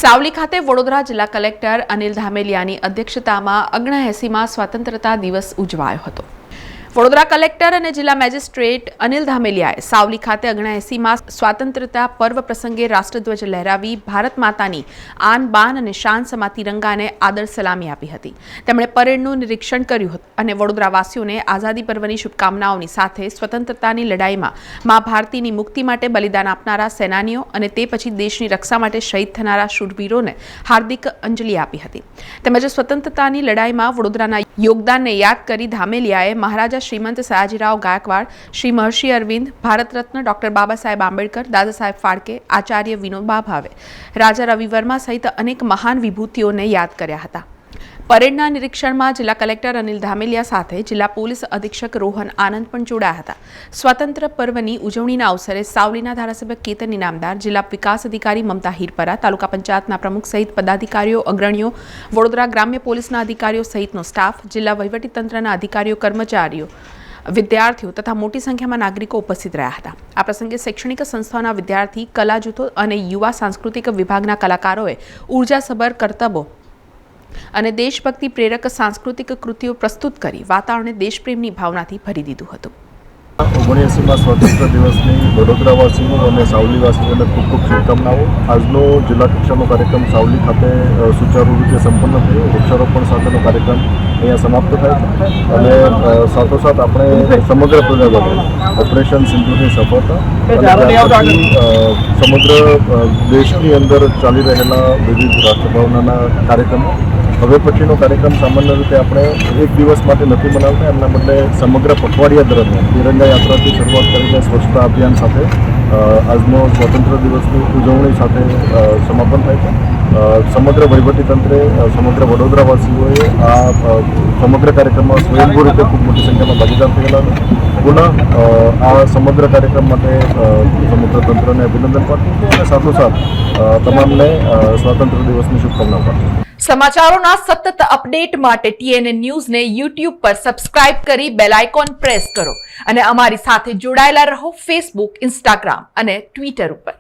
સાવલી ખાતે વડોદરા જિલ્લા કલેક્ટર અનિલ ધામેલિયાની અધ્યક્ષતામાં 79માં સ્વતંત્રતા દિવસ ઉજવાયો હતો। વડોદરા કલેક્ટર અને જિલ્લા મેજિસ્ટ્રેટ અનિલ ધામેલિયાએ સાવલી ખાતે 79માં સ્વતંત્રતા પર્વ પ્રસંગે રાષ્ટ્રધ્વજ લહેરાવી ભારત માતાની આન બાન અને શાન સમા તિરંગાને આદર સલામી આપી હતી। તેમણે પરેડનું નિરીક્ષણ કર્યું હતું અને વડોદરાવાસીઓને આઝાદી પર્વની શુભકામનાઓની સાથે સ્વતંત્રતાની લડાઈમાં મા ભારતીની મુક્તિ માટે બલિદાન આપનારા સેનાનીઓ અને તે પછી દેશની રક્ષા માટે શહીદ થનારા શૂરવીરોને હાર્દિક અંજલિ આપી હતી। તેમજ સ્વતંત્રતાની લડાઈમાં વડોદરાના યોગદાનને યાદ કરી ધામેલિયાએ મહારાજા श्रीमंत सयाजीराव गायकवाड़, श्री महर्षि अरविंद, भारत रत्न डॉक्टर बाबा साहेब आंबेडकर, दादा साहेब फाळके, आचार्य विनोबा भावे, राजा रवि वर्मा सहित अनेक महान विभूतिओने याद कर्या हता। परेडना निरीक्षणमां जिल्ला कलेक्टर अनिल धामेलिया साथे जिल्ला पोलीस अधीक्षक रोहन आनंद पण जोडाया हता। स्वतंत्र पर्वनी उजवणीना अवसरे सावलीना धारासभ्य केतन इनामदार, जिल्ला विकास अधिकारी ममता हीरपरा, तालुका पंचायतना प्रमुख सहित पदाधिकारीओ अग्रणीओ, वडोदरा ग्राम्य पोलीसना अधिकारीओ सहितनो स्टाफ, जिल्ला वहीवटीतंत्रना अधिकारीओ कर्मचारीओ, विद्यार्थीओ तथा मोटी संख्यामां नागरिको उपस्थित रह्या हता। आ प्रसंगे शैक्षणिक संस्थाओना विद्यार्थी, कला जूथो अने युवा सांस्कृतिक विभागना कलाकारोए ऊर्जासभर करतबो અને દેશભક્તિ પ્રેરક સાંસ્કૃતિક કૃતિઓ પ્રસ્તુત કરી વાતાવરણને દેશપ્રેમની ભાવનાથી ભરી દીધું હતું। 79માં સ્વતંત્ર દિવસની વડોદરાવાસીઓ અને સાવલીવાસીઓને ખૂબ ખૂબ શુભકામનાઓ। આજનો જિલ્લા કક્ષાનો કાર્યક્રમ સાવલી ખાતે સુચારુ રીતે સંપન્ન થયો। વૃક્ષારોપણ સાથેનો કાર્યક્રમ અહીંયા સમાપ્ત થાય અને સાથોસાથ આપણે સમગ્ર પ્રજાજનોને ઓપરેશન સિંધુની સફળતા અને સમગ્ર દેશની અંદર ચાલી રહેલા વિવિધ રાષ્ટ્રભાવનાના કાર્યક્રમો હવે પછીનો કાર્યક્રમ સામાન્ય રીતે આપણે એક દિવસ માટે નથી મનાવતા, એમના બદલે સમગ્ર પખવાડિયા દરમિયાન તિરંગા યાત્રાથી શરૂઆત કરીને સ્વચ્છતા અભિયાન સાથે આજનો સ્વતંત્ર દિવસની ઉજવણી સાથે સમાપન થાય છે। સમગ્ર વહીવટીતંત્રે સમગ્ર વડોદરાવાસીઓએ આ સમગ્ર કાર્યક્રમમાં સ્વયંભૂ રીતે ખૂબ મોટી સંખ્યામાં ભાગીદાર થયેલા હતા। પુનઃ આ સમગ્ર કાર્યક્રમ માટે સમગ્ર તંત્રને અભિનંદન પાઠવું અને સાથોસાથ તમામને સ્વાતંત્ર્ય દિવસની શુભકામનાઓ પાઠવું। સમાચારોના સતત અપડેટ માટે TNN ન્યૂઝને YouTube પર સબસ્ક્રાઇબ કરી બેલ આઇકોન પ્રેસ કરો અને અમારી સાથે જોડાયેલા રહો Facebook, Instagram અને Twitter ઉપર।